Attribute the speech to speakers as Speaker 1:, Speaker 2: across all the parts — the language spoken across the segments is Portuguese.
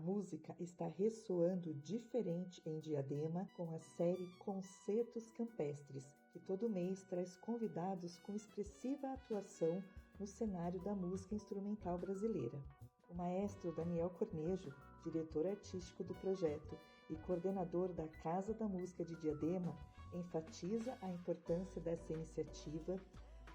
Speaker 1: música está ressoando diferente em Diadema com a série Concertos Campestres, que todo mês traz convidados com expressiva atuação no cenário da música instrumental brasileira. O maestro Daniel Cornejo, diretor artístico do projeto e coordenador da Casa da Música de Diadema, enfatiza a importância dessa iniciativa,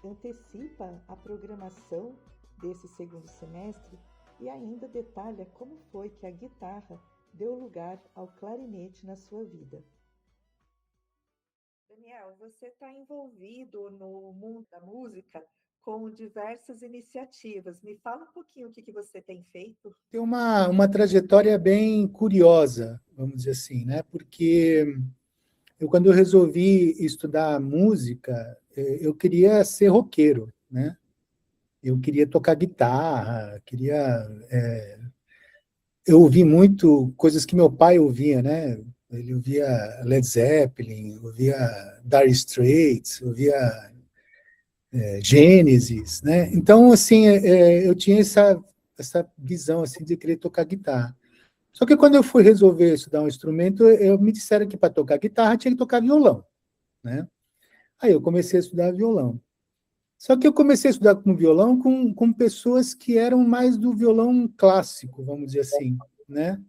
Speaker 1: antecipa a programação desse segundo semestre e ainda detalha como foi que a guitarra deu lugar ao clarinete na sua vida. Daniel, você está envolvido no mundo da música com diversas iniciativas. Me fala um pouquinho o que você tem feito.
Speaker 2: Tem uma trajetória bem curiosa, vamos dizer assim, né? Porque quando eu resolvi estudar música, eu queria ser roqueiro, né? Eu queria tocar guitarra, eu ouvi muito coisas que meu pai ouvia, né? Ele ouvia Led Zeppelin, ouvia Dire Straits, ouvia Gênesis, né? Então, assim, eu tinha essa visão assim de querer tocar guitarra. Só que quando eu fui resolver estudar um instrumento, me disseram que para tocar guitarra tinha que tocar violão, né? Aí eu comecei a estudar violão. Só que eu comecei a estudar com violão com pessoas que eram mais do violão clássico, vamos dizer assim, né?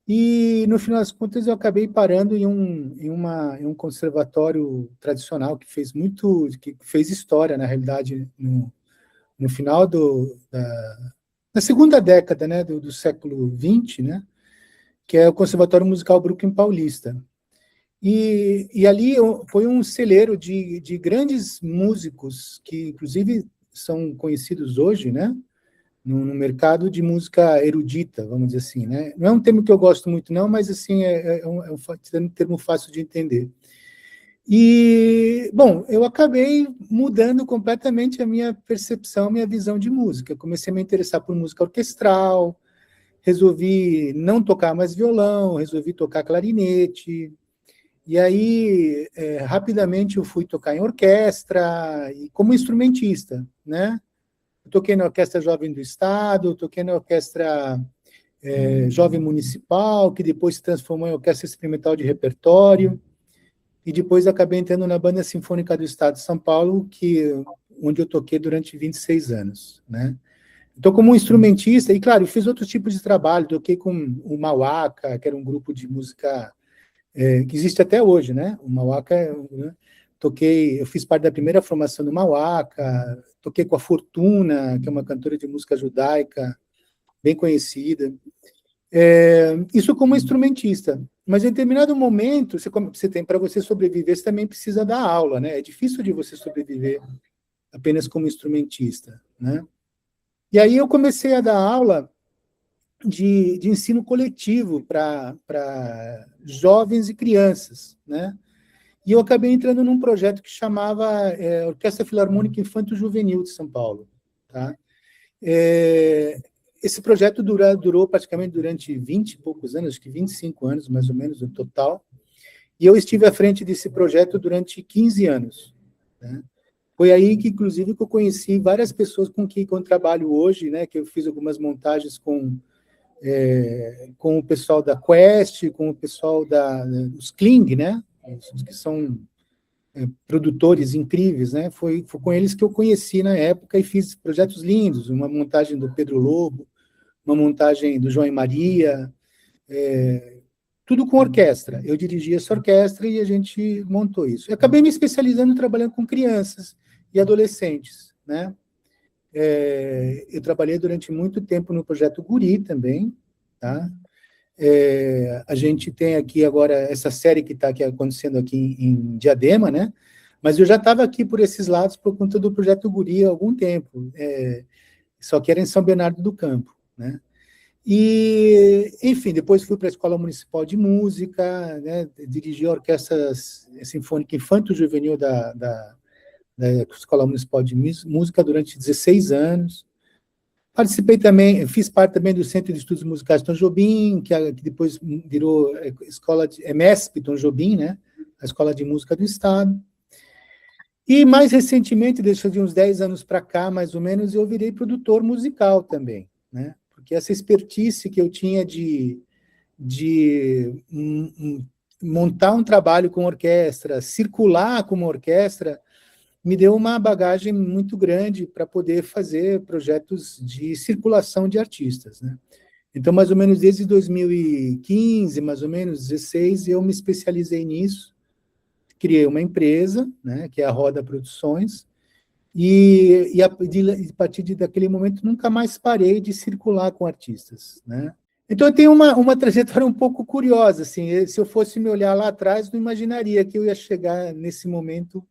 Speaker 2: E, no final das contas, eu acabei parando em um conservatório tradicional que fez história, na realidade, no final na segunda década, né, do século XX, né, que é o Conservatório Musical Brooklyn Paulista. E ali foi um celeiro de grandes músicos que, inclusive, são conhecidos hoje, né, no mercado de música erudita, vamos dizer assim, né? Não é um termo que eu gosto muito, não, mas assim é um termo fácil de entender. E, bom, eu acabei mudando completamente a minha percepção, a minha visão de música. Eu comecei a me interessar por música orquestral, resolvi não tocar mais violão, resolvi tocar clarinete. E aí, rapidamente, eu fui tocar em orquestra, e como instrumentista, né? Eu toquei na Orquestra Jovem do Estado, toquei na Orquestra Jovem Municipal, que depois se transformou em Orquestra Experimental de Repertório, e depois acabei entrando na Banda Sinfônica do Estado de São Paulo, onde eu toquei durante 26 anos, né? Então, como instrumentista, e claro, eu fiz outros tipos de trabalho, toquei com o Mauaca, que era um grupo de música que existe até hoje, né? O Mauaca, né? Eu fiz parte da primeira formação do Mauaca, toquei com a Fortuna, que é uma cantora de música judaica, bem conhecida. Isso como instrumentista. Mas em determinado momento, você tem, para você sobreviver, você também precisa dar aula, né? É difícil de você sobreviver apenas como instrumentista, né? E aí eu comecei a dar aula de ensino coletivo para jovens e crianças, né? E eu acabei entrando num projeto que chamava Orquestra Filarmônica Infanto-Juvenil de São Paulo, tá? Esse projeto durou praticamente durante 20 e poucos anos, acho que 25 anos, mais ou menos, no total, e eu estive à frente desse projeto durante 15 anos, né? Foi aí que, inclusive, que eu conheci várias pessoas com quem eu trabalho hoje, né? Que eu fiz algumas montagens com o pessoal da Quest, com o pessoal dos Kling, né? Que são produtores incríveis, né? Foi com eles que eu conheci na época e fiz projetos lindos, uma montagem do Pedro Lobo, uma montagem do João e Maria, tudo com orquestra. Eu dirigi essa orquestra e a gente montou isso. Eu acabei me especializando trabalhando com crianças e adolescentes, né? Eu trabalhei durante muito tempo no projeto Guri também, tá? A gente tem aqui agora essa série que está acontecendo aqui em Diadema, né? Mas eu já estava aqui por esses lados por conta do projeto Guri há algum tempo, só que era em São Bernardo do Campo, né? E, enfim, depois fui para a Escola Municipal de Música, né? Dirigi a Orquestra Sinfônica Infanto-Juvenil da Escola Municipal de Música durante 16 anos. Participei também, fiz parte também do Centro de Estudos Musicais Tom Jobim, que depois virou MESP Tom Jobim, né? A Escola de Música do Estado. E mais recentemente, de uns 10 anos para cá, mais ou menos, eu virei produtor musical também, né? porque essa expertise que eu tinha de montar um trabalho com orquestra, circular com uma orquestra, me deu uma bagagem muito grande para poder fazer projetos de circulação de artistas, né? Então, mais ou menos desde 2015, mais ou menos 16, eu me especializei nisso, criei uma empresa, né, que é a Roda Produções, e a partir daquele momento nunca mais parei de circular com artistas, né? Então, eu tenho uma trajetória um pouco curiosa, assim, se eu fosse me olhar lá atrás, não imaginaria que eu ia chegar nesse momento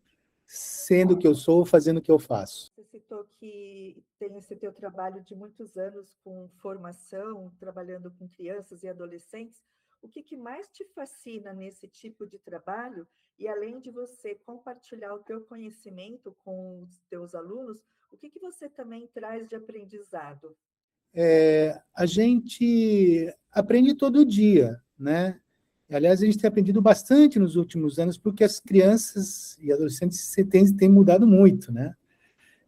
Speaker 2: sendo o que eu sou, fazendo o que eu faço.
Speaker 1: Você citou que tem esse teu trabalho de muitos anos com formação, trabalhando com crianças e adolescentes. O que mais te fascina nesse tipo de trabalho? E além de você compartilhar o teu conhecimento com os teus alunos, o que você também traz de aprendizado?
Speaker 2: A gente aprende todo dia, né? Aliás, a gente tem aprendido bastante nos últimos anos, porque as crianças e adolescentes têm mudado muito, né?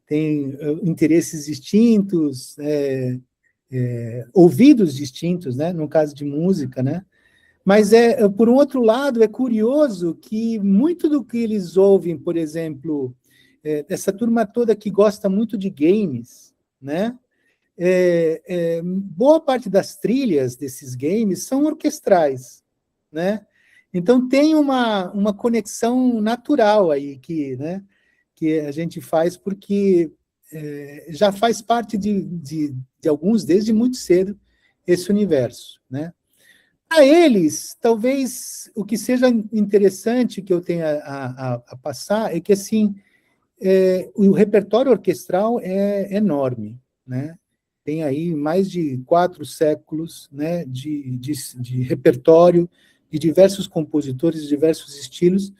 Speaker 2: Tem interesses distintos, ouvidos distintos, né? No caso de música, né? Mas, por um outro lado, é curioso que muito do que eles ouvem, por exemplo, essa turma toda que gosta muito de games, né? Boa parte das trilhas desses games são orquestrais, né? Então tem uma conexão natural aí que a gente faz, porque já faz parte de alguns desde muito cedo esse universo, né? Para eles, talvez o que seja interessante que eu tenha a passar é que assim o repertório orquestral é enorme, né? Tem aí mais de 4 séculos, né, de repertório de diversos compositores, de diversos estilos,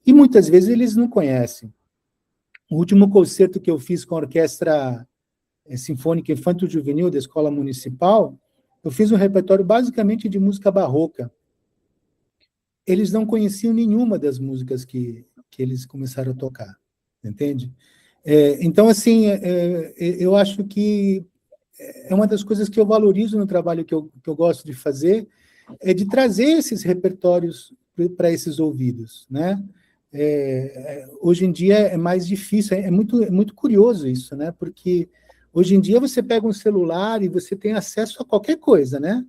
Speaker 2: e muitas vezes eles não conhecem. O último concerto que eu fiz com a Orquestra Sinfônica Infanto-Juvenil da Escola Municipal, eu fiz um repertório basicamente de música barroca. Eles não conheciam nenhuma das músicas que eles começaram a tocar, entende? Então, assim, eu acho que é uma das coisas que eu valorizo no trabalho que eu gosto de fazer, é de trazer esses repertórios para esses ouvidos, né? Hoje em dia é mais difícil, é muito curioso isso, né? Porque hoje em dia você pega um celular e você tem acesso a qualquer coisa, né?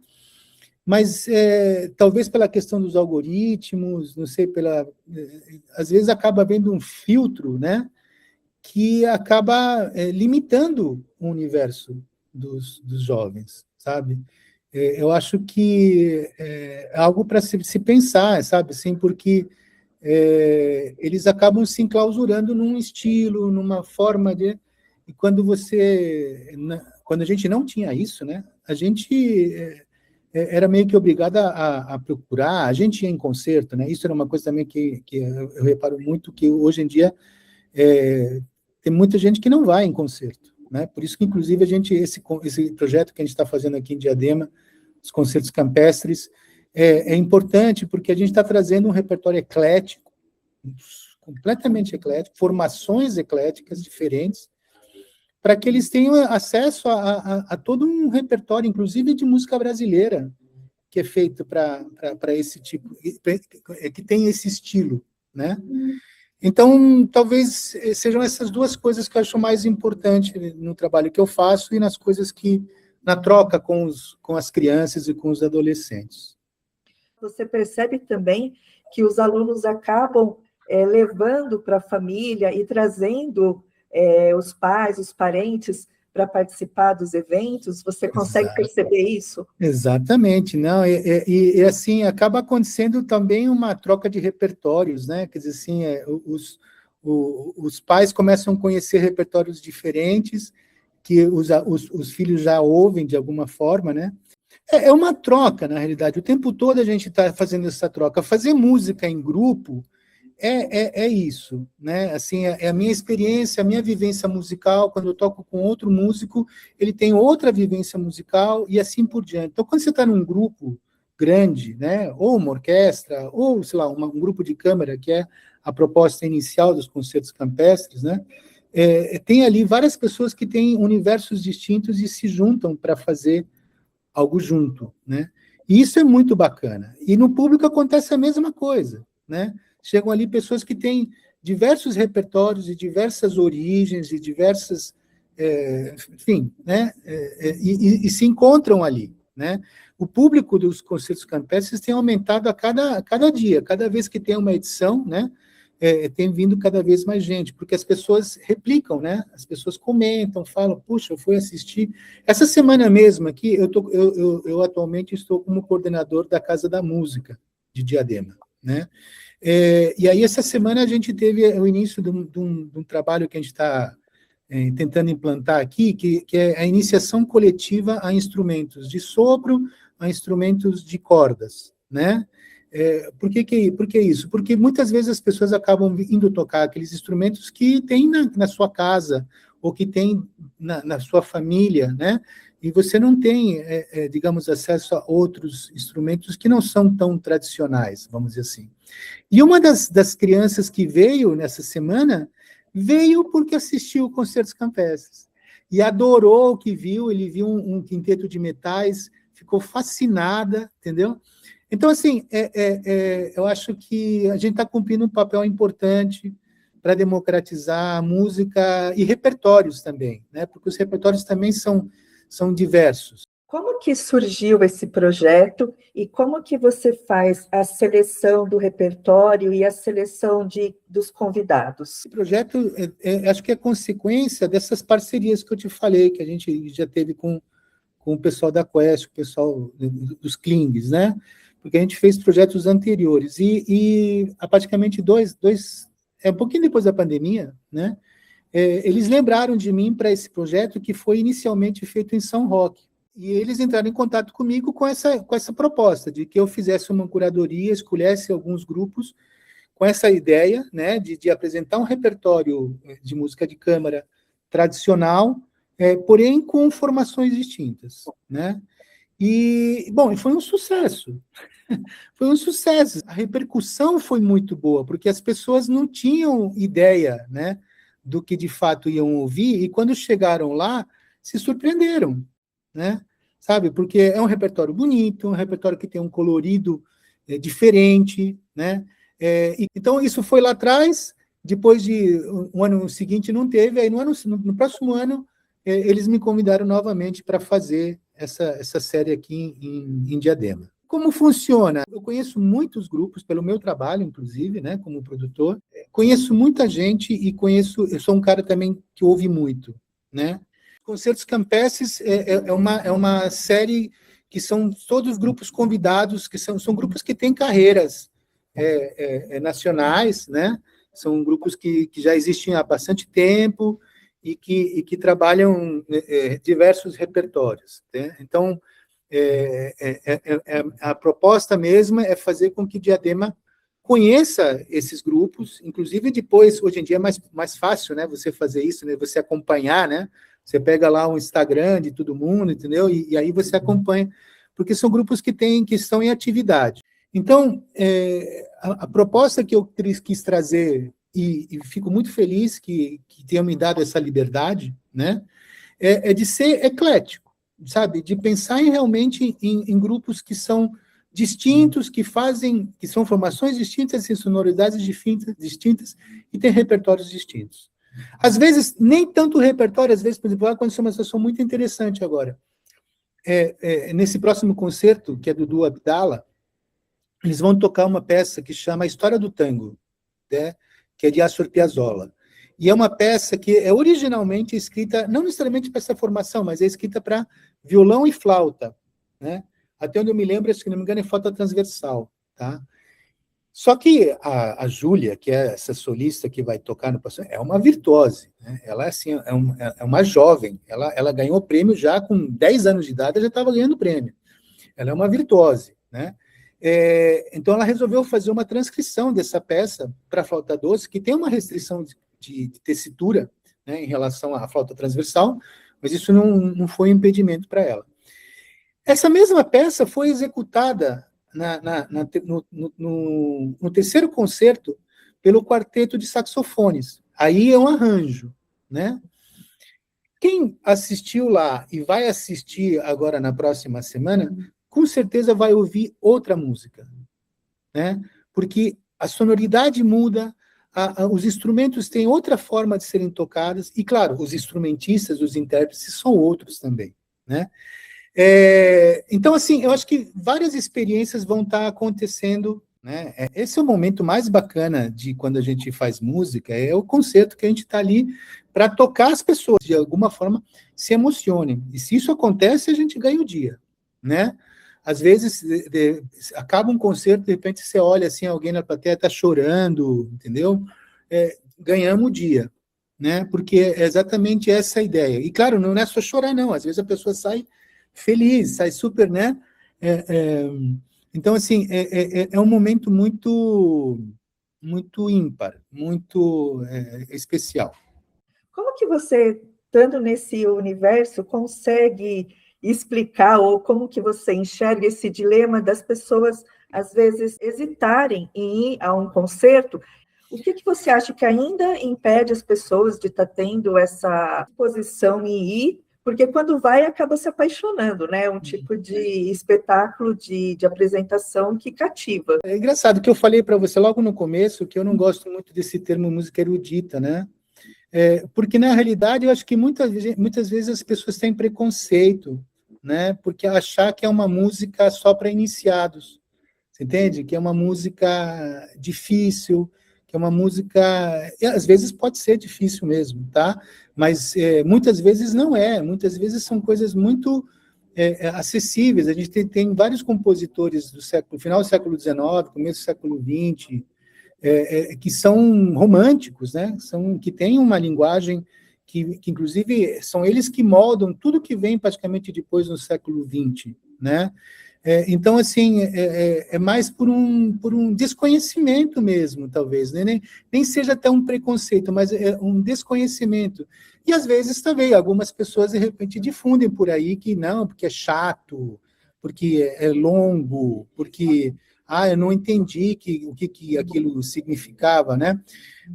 Speaker 2: Mas talvez pela questão dos algoritmos, não sei, às vezes acaba havendo um filtro, né? Que acaba limitando o universo dos jovens, sabe? Eu acho que é algo para se pensar, sabe? Assim, porque eles acabam se enclausurando num estilo, numa forma de... E quando a gente não tinha isso, né? A gente era meio que obrigado a procurar, a gente ia em concerto, né? Isso era uma coisa também que eu reparo muito, que hoje em dia tem muita gente que não vai em concerto, né? Por isso que, inclusive, esse projeto que a gente está fazendo aqui em Diadema, os concertos campestres, é importante porque a gente está trazendo um repertório eclético, completamente eclético, formações ecléticas diferentes, para que eles tenham acesso a todo um repertório, inclusive de música brasileira, que é feito para esse tipo, que tem esse estilo, né? Então, talvez sejam essas duas coisas que eu acho mais importante no trabalho que eu faço e nas coisas na troca com as crianças e com os adolescentes.
Speaker 1: Você percebe também que os alunos acabam levando para a família e trazendo os pais, os parentes, para participar dos eventos? Você consegue perceber isso?
Speaker 2: Exatamente, não, e assim, acaba acontecendo também uma troca de repertórios, né? Quer dizer, assim, os pais começam a conhecer repertórios diferentes, que os filhos já ouvem de alguma forma, né? É uma troca, na realidade, o tempo todo a gente está fazendo essa troca. Fazer música em grupo é isso, né? Assim, é a minha experiência, a minha vivência musical. Quando eu toco com outro músico, ele tem outra vivência musical e assim por diante. Então, quando você está num grupo grande, né? Ou uma orquestra, ou, sei lá, um grupo de câmara, que é a proposta inicial dos concertos campestres, né? Tem ali várias pessoas que têm universos distintos e se juntam para fazer algo junto, né? E isso é muito bacana. E no público acontece a mesma coisa, né? Chegam ali pessoas que têm diversos repertórios e diversas origens e diversas, enfim, né? E se encontram ali, né? O público dos concertos campestres tem aumentado a cada dia, cada vez que tem uma edição, né? Tem vindo cada vez mais gente, porque as pessoas replicam, né? As pessoas comentam, falam, puxa, eu fui assistir. Essa semana mesmo aqui, eu atualmente estou como coordenador da Casa da Música de Diadema, né? E aí, essa semana, a gente teve o início de um trabalho que a gente está tentando implantar aqui, que é a iniciação coletiva a instrumentos de sopro, a instrumentos de cordas, né? Por que isso? Porque muitas vezes as pessoas acabam indo tocar aqueles instrumentos que tem na sua casa, ou que tem na sua família, né? E você não tem, digamos, acesso a outros instrumentos que não são tão tradicionais, vamos dizer assim. E uma das crianças que veio nessa semana, veio porque assistiu Concertos Campestres. E adorou o que viu, ele viu um quinteto de metais, ficou fascinada, entendeu? Então, assim, eu acho que a gente está cumprindo um papel importante para democratizar a música e repertórios também, né? Porque os repertórios também são diversos.
Speaker 1: Como que surgiu esse projeto e como que você faz a seleção do repertório e a seleção dos convidados?
Speaker 2: Esse projeto, acho que é consequência dessas parcerias que eu te falei, que a gente já teve com o pessoal da Quest, com o pessoal dos Klings, né? Porque a gente fez projetos anteriores. E há praticamente um pouquinho depois da pandemia, né? Eles lembraram de mim para esse projeto que foi inicialmente feito em São Roque. E eles entraram em contato comigo com essa proposta, de que eu fizesse uma curadoria, escolhesse alguns grupos com essa ideia, né, de apresentar um repertório de música de câmara tradicional, porém com formações distintas, né? E, bom, foi um sucesso. Foi um sucesso. A repercussão foi muito boa, porque as pessoas não tinham ideia, né, do que de fato iam ouvir, e quando chegaram lá, se surpreenderam, né? Sabe? Porque é um repertório bonito, um repertório que tem um colorido diferente, né? Então, isso foi lá atrás, depois de um ano seguinte não teve, aí no próximo ano eles me convidaram novamente para fazer essa série aqui em Diadema. Como funciona? Eu conheço muitos grupos, pelo meu trabalho, inclusive, né, como produtor, conheço muita gente e eu sou um cara também que ouve muito, né? Concertos Campestres é uma série que são todos grupos convidados, que são grupos que têm carreiras nacionais, né? São grupos que já existem há bastante tempo e que trabalham diversos repertórios, né? Então, a proposta mesma é fazer com que Diadema conheça esses grupos, inclusive depois, hoje em dia é mais fácil, né, você fazer isso, né, você acompanhar, né, você pega lá um Instagram de todo mundo, entendeu, e aí você acompanha, porque são grupos que estão em atividade. Então, a proposta que eu quis trazer, e fico muito feliz que tenham me dado essa liberdade, né, é de ser eclético, sabe, de pensar realmente em grupos que são distintos, que são formações distintas, em sonoridades distintas e têm repertórios distintos. Às vezes, nem tanto o repertório, às vezes, por exemplo, aconteceu uma situação muito interessante agora. Nesse próximo concerto, que é do Dudu Abdala, eles vão tocar uma peça que chama A História do Tango, né, que é de Astor Piazzolla. E é uma peça que é originalmente escrita, não necessariamente para essa formação, mas é escrita para violão e flauta, né? Até onde eu me lembro, se não me engano, é flauta transversal, tá? Só que a Júlia, que é essa solista que vai tocar no próximo, é uma virtuose, né? Ela assim, é uma jovem, ela ganhou o prêmio já com 10 anos de idade, ela já estava ganhando prêmio. Ela é uma virtuose, né? Então ela resolveu fazer uma transcrição dessa peça para flauta doce, que tem uma restrição de tessitura, né, em relação à flauta transversal, mas isso não foi um impedimento para ela. Essa mesma peça foi executada no terceiro concerto pelo quarteto de saxofones. Aí é um arranjo, né? Quem assistiu lá e vai assistir agora na próxima semana, com certeza vai ouvir outra música, né? Porque a sonoridade muda, os instrumentos têm outra forma de serem tocados, e, claro, os instrumentistas, os intérpretes são outros também, né? Então, assim, eu acho que várias experiências vão estar acontecendo, né? Esse é o momento mais bacana de quando a gente faz música, é o concerto que a gente está ali para tocar as pessoas, de alguma forma, se emocionem. E se isso acontece, a gente ganha o dia, né? Às vezes, acaba um concerto, de repente você olha assim, alguém na plateia está chorando, entendeu? Ganhamos o dia, né? Porque é exatamente essa a ideia. E, claro, não é só chorar, não. Às vezes a pessoa sai feliz, sai super, né? Então, assim, é um momento muito, muito ímpar, muito especial.
Speaker 1: Como que você, estando nesse universo, consegue explicar, ou como que você enxerga esse dilema das pessoas, às vezes, hesitarem em ir a um concerto? O que você acha que ainda impede as pessoas de estar tendo essa posição em ir? Porque quando vai, acaba se apaixonando, né? Um tipo de espetáculo, de apresentação que cativa.
Speaker 2: É engraçado que eu falei para você logo no começo que eu não gosto muito desse termo música erudita, né? Porque, na realidade, eu acho que muitas vezes as pessoas têm preconceito, né? Porque achar que é uma música só para iniciados, você entende? Que é uma música difícil, que é uma música... Às vezes pode ser difícil mesmo, tá? Mas muitas vezes não é. Muitas vezes são coisas muito acessíveis. A gente tem vários compositores do final do século XIX, começo do século XX, que são românticos, né? Que têm uma linguagem que, inclusive, são eles que moldam tudo que vem praticamente depois no século XX, né? Então, assim, mais por um desconhecimento mesmo, talvez, né? Nem seja até um preconceito, mas é um desconhecimento. E, às vezes, também, algumas pessoas, de repente, difundem por aí que não, porque é chato, porque é longo, porque eu não entendi o que aquilo significava, né?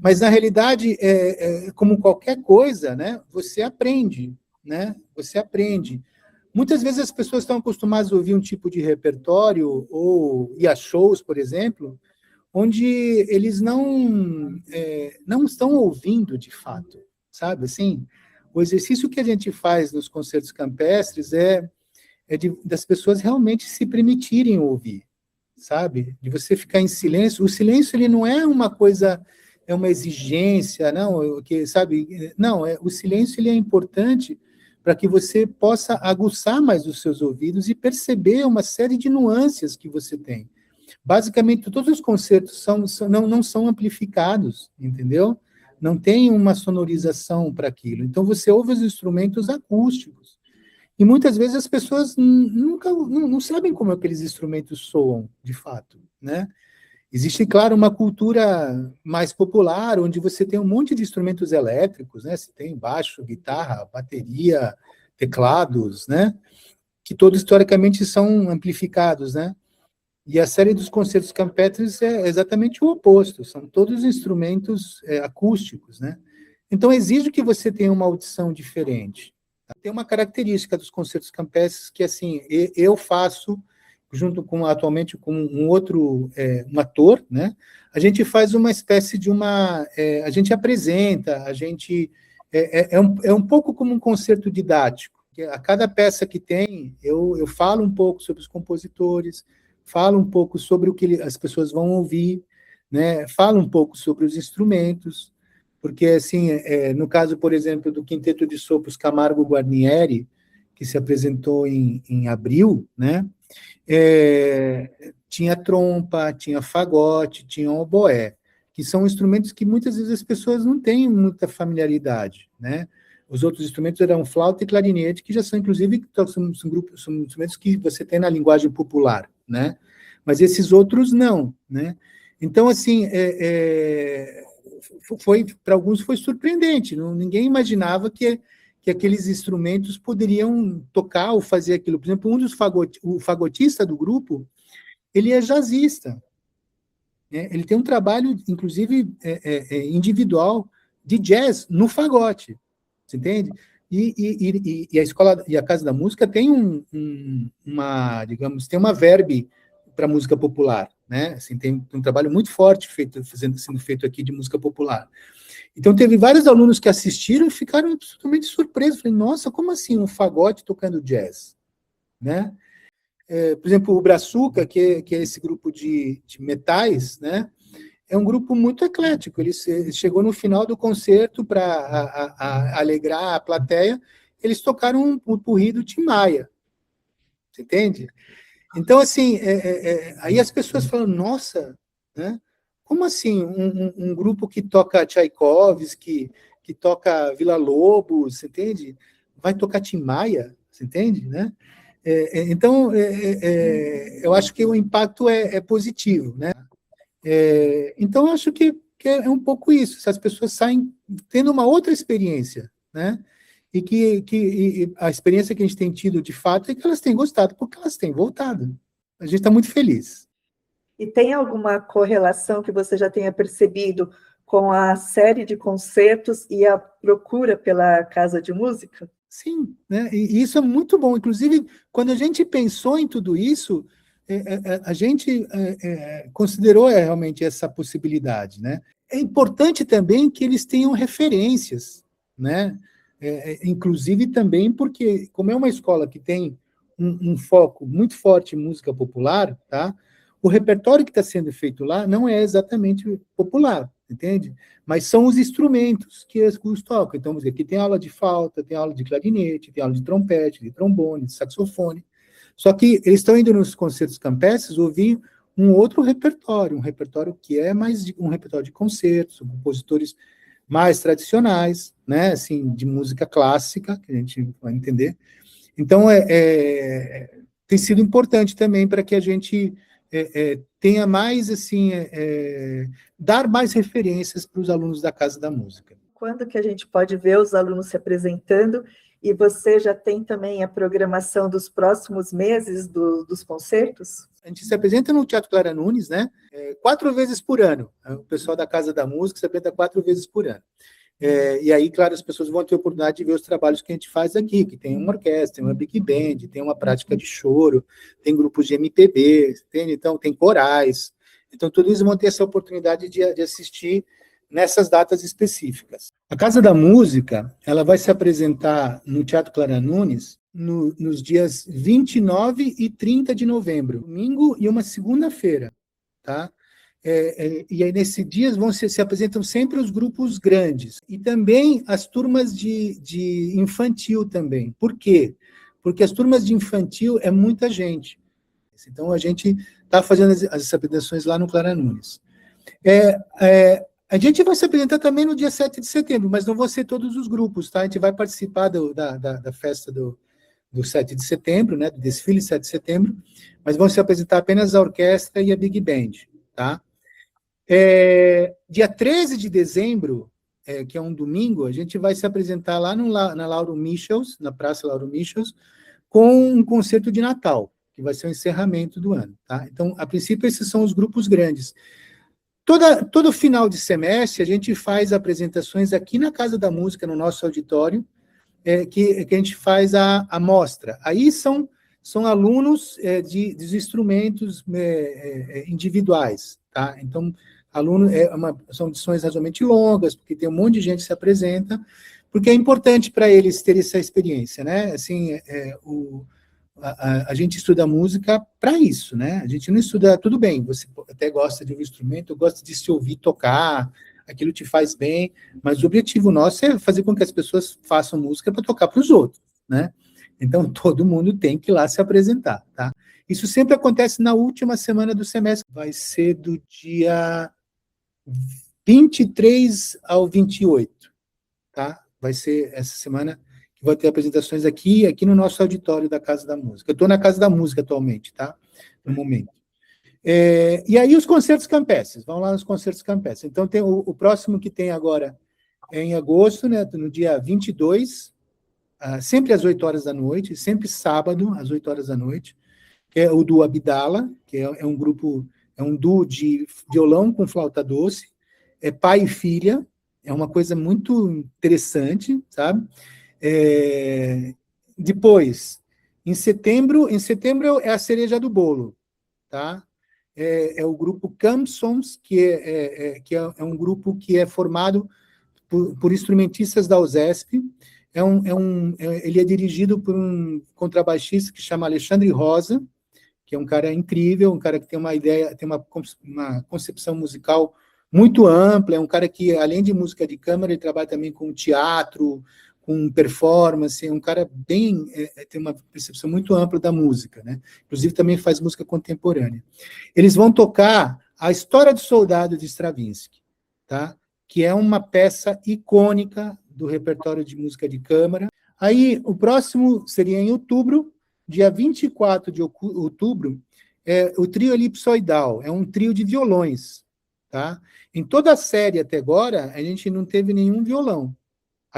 Speaker 2: Mas, na realidade, como qualquer coisa, né? Você aprende, né? Você aprende. Muitas vezes as pessoas estão acostumadas a ouvir um tipo de repertório ou ir a shows, por exemplo, onde eles não estão ouvindo de fato, sabe? Assim, o exercício que a gente faz nos concertos campestres das pessoas realmente se permitirem ouvir, sabe? De você ficar em silêncio. O silêncio ele não é uma coisa, é uma exigência, não, que sabe? Não, o silêncio ele é importante para que você possa aguçar mais os seus ouvidos e perceber uma série de nuances que você tem. Basicamente, todos os concertos não são amplificados, entendeu? Não tem uma sonorização para aquilo. Então, você ouve os instrumentos acústicos. E muitas vezes as pessoas nunca não sabem como aqueles instrumentos soam, de fato, né? Existe, claro, uma cultura mais popular, onde você tem um monte de instrumentos elétricos, né? Você tem baixo, guitarra, bateria, teclados, né? Que todos, historicamente, são amplificados, né? E a série dos concertos campestres é exatamente o oposto, são todos instrumentos acústicos, né? Então, exige que você tenha uma audição diferente. Tem uma característica dos concertos campestres que, assim, eu faço junto atualmente com um outro um ator, né? A gente faz uma espécie de a gente apresenta, a gente um pouco como um concerto didático. A cada peça que tem, eu falo um pouco sobre os compositores, falo um pouco sobre o que as pessoas vão ouvir, né? Falo um pouco sobre os instrumentos, porque assim, no caso, por exemplo, do Quinteto de Sopros Camargo Guarnieri, que se apresentou em abril, né? Tinha trompa, tinha fagote, tinha oboé, que são instrumentos que muitas vezes as pessoas não têm muita familiaridade, né? Os outros instrumentos eram flauta e clarinete, que já são, inclusive, são instrumentos que você tem na linguagem popular, né? Mas esses outros não, né? Então, assim, para alguns foi surpreendente, ninguém imaginava que aqueles instrumentos poderiam tocar ou fazer aquilo. Por exemplo, o fagotista do grupo, ele é jazzista, né? Ele tem um trabalho, inclusive, individual de jazz no fagote, você entende? E a escola e a Casa da Música tem digamos, tem uma verve para música popular, né? Assim, tem um trabalho muito forte sendo feito aqui de música popular. Então, teve vários alunos que assistiram e ficaram absolutamente surpresos. Falei, nossa, como assim um fagote tocando jazz? Né? Por exemplo, o Brazuca, que é esse grupo de metais, né? É um grupo muito eclético. Ele chegou no final do concerto para alegrar a plateia, eles tocaram um purri do Tim Maia. Você entende? Então, assim, aí as pessoas falam, nossa, né? Como assim? Um grupo que toca Tchaikovsky, que toca Villa-Lobos, você entende? Vai tocar Tim Maia, você entende, né? Então, eu acho que o impacto é positivo, né? Então, eu acho que é um pouco isso. Essas pessoas saem tendo uma outra experiência, né? E que a experiência que a gente tem tido, de fato, é que elas têm gostado, porque elas têm voltado. A gente está muito feliz.
Speaker 1: E tem alguma correlação que você já tenha percebido com a série de concertos e a procura pela casa de música?
Speaker 2: Sim, né? E isso é muito bom. Inclusive, quando a gente pensou em tudo isso, a gente considerou realmente essa possibilidade, né? É importante também que eles tenham referências, né? Inclusive também porque, como é uma escola que tem um foco muito forte em música popular, tá? O repertório que está sendo feito lá não é exatamente popular, entende? Mas são os instrumentos que os tocam. Então, vamos dizer, aqui tem aula de flauta, tem aula de clarinete, tem aula de trompete, de trombone, de saxofone. Só que eles estão indo nos concertos campestres ouvir um outro repertório, um repertório que é mais um repertório de concertos, compositores mais tradicionais, né, assim, de música clássica, que a gente vai entender. Então, tem sido importante também para que a gente tenha mais, assim, dar mais referências para os alunos da Casa da Música.
Speaker 1: Quando que a gente pode ver os alunos se apresentando? E você já tem também a programação dos próximos meses dos concertos?
Speaker 2: A gente se apresenta no Teatro Clara Nunes, né? 4 vezes por ano. O pessoal da Casa da Música se apresenta 4 vezes por ano. E aí, claro, as pessoas vão ter a oportunidade de ver os trabalhos que a gente faz aqui, que tem uma orquestra, tem uma big band, tem uma prática de choro, tem grupos de MPB, então tem corais. Então, tudo isso vão ter essa oportunidade de assistir nessas datas específicas. A Casa da Música, ela vai se apresentar no Teatro Clara Nunes nos dias 29 e 30 de novembro, domingo e uma segunda-feira, tá? E aí, nesses dias, se apresentam sempre os grupos grandes. E também as turmas de infantil também. Por quê? Porque as turmas de infantil é muita gente. Então, a gente está fazendo as apresentações lá no Clara Nunes. A gente vai se apresentar também no dia 7 de setembro, mas não vão ser todos os grupos, tá? A gente vai participar da festa do 7 de setembro, né? Do desfile 7 de setembro, mas vão se apresentar apenas a orquestra e a big band, tá? Dia 13 de dezembro, que é um domingo, a gente vai se apresentar lá na Lauro Michels, na Praça Lauro Michels, com um concerto de Natal, que vai ser o encerramento do ano. Tá? Então, a princípio, esses são os grupos grandes. Todo final de semestre, a gente faz apresentações aqui na Casa da Música, no nosso auditório, que a gente faz a mostra. Aí são alunos dos instrumentos individuais. Tá? Então, são edições razoavelmente longas, porque tem um monte de gente que se apresenta, porque é importante para eles terem essa experiência, né? Assim, a gente estuda música para isso, né? A gente não estuda, tudo bem, você até gosta de um instrumento, gosta de se ouvir tocar, aquilo te faz bem, mas o objetivo nosso é fazer com que as pessoas façam música para tocar para os outros, né? Então, todo mundo tem que ir lá se apresentar, tá? Isso sempre acontece na última semana do semestre, vai ser do dia 23 ao 28, tá? Vai ser essa semana que vai ter apresentações aqui no nosso auditório da Casa da Música. Eu estou na Casa da Música atualmente, tá? No momento. E aí os concertos campestres, vamos lá nos concertos campestres. Então, tem o próximo que tem agora é em agosto, né? No dia 22, sempre às 8 horas da noite, sempre sábado, às 8 horas da noite, que é o do Abdala, que é um grupo, é um duo de violão com flauta doce, pai e filha, é uma coisa muito interessante, sabe? Depois, em setembro é a cereja do bolo, tá? É o grupo Campsons, que é um grupo que é formado por instrumentistas da USESP. Ele é dirigido por um contrabaixista que chama Alexandre Rosa, que é um cara incrível, um cara que tem uma ideia, tem uma concepção musical muito ampla, é um cara que, além de música de câmara, ele trabalha também com teatro, com performance, é um cara tem uma percepção muito ampla da música, né? Inclusive também faz música contemporânea. Eles vão tocar A História do Soldado de Stravinsky, tá? Que é uma peça icônica do repertório de música de câmara. Aí, o próximo seria em outubro, dia 24 de outubro, o trio elipsoidal, é um trio de violões, tá? Em toda a série até agora, a gente não teve nenhum violão.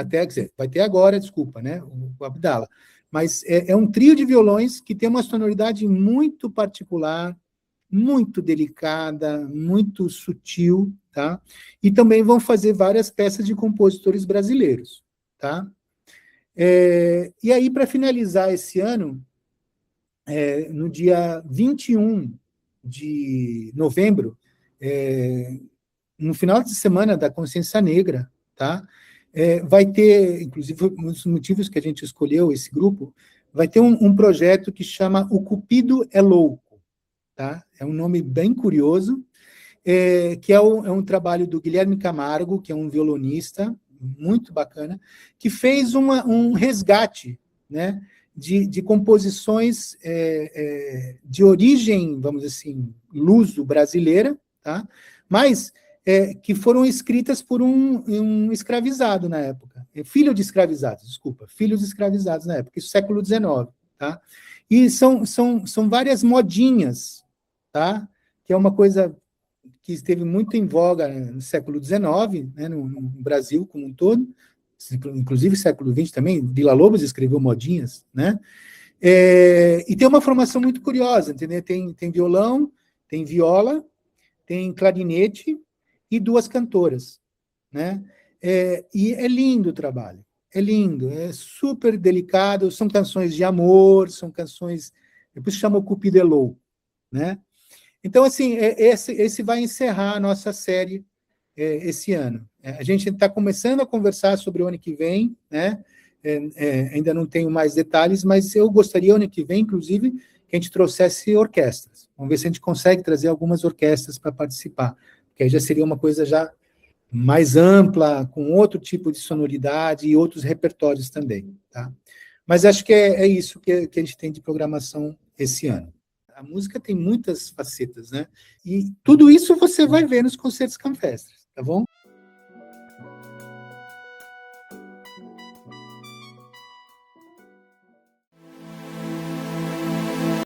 Speaker 2: Quer dizer, vai ter agora, desculpa, né? O Abdala. Mas é um trio de violões que tem uma sonoridade muito particular, muito delicada, muito sutil, tá? E também vão fazer várias peças de compositores brasileiros, tá? E aí, para finalizar esse ano, no dia 21 de novembro, no final de semana da Consciência Negra, tá? Vai ter, inclusive, um dos motivos que a gente escolheu esse grupo, vai ter um projeto que chama O Cupido é Louco, tá? É um nome bem curioso, que é um trabalho do Guilherme Camargo, que é um violonista muito bacana, que fez um resgate, né, de composições de origem, vamos dizer assim, luso-brasileira, tá? Mas que foram escritas por um escravizado na época, filho de escravizados, desculpa, filhos de escravizados na época, isso século XIX, tá? E são várias modinhas, tá? Que é uma coisa que esteve muito em voga no século XIX, né, no Brasil como um todo, inclusive século XX também, Villa-Lobos escreveu modinhas, né? E tem uma formação muito curiosa, entendeu? Tem violão, tem viola, tem clarinete e duas cantoras, né? E é lindo o trabalho, é lindo, é super delicado, são canções de amor, são canções, depois chama O Cupido é Louco, né? Então, assim, esse vai encerrar a nossa série esse ano. A gente está começando a conversar sobre o ano que vem, né? Ainda não tenho mais detalhes, mas eu gostaria, ano que vem, inclusive, que a gente trouxesse orquestras. Vamos ver se a gente consegue trazer algumas orquestras para participar, que aí já seria uma coisa já mais ampla, com outro tipo de sonoridade e outros repertórios também, tá? Mas acho que é isso que a gente tem de programação esse ano. A música tem muitas facetas, né? E tudo isso você vai ver nos concertos campestres, tá bom?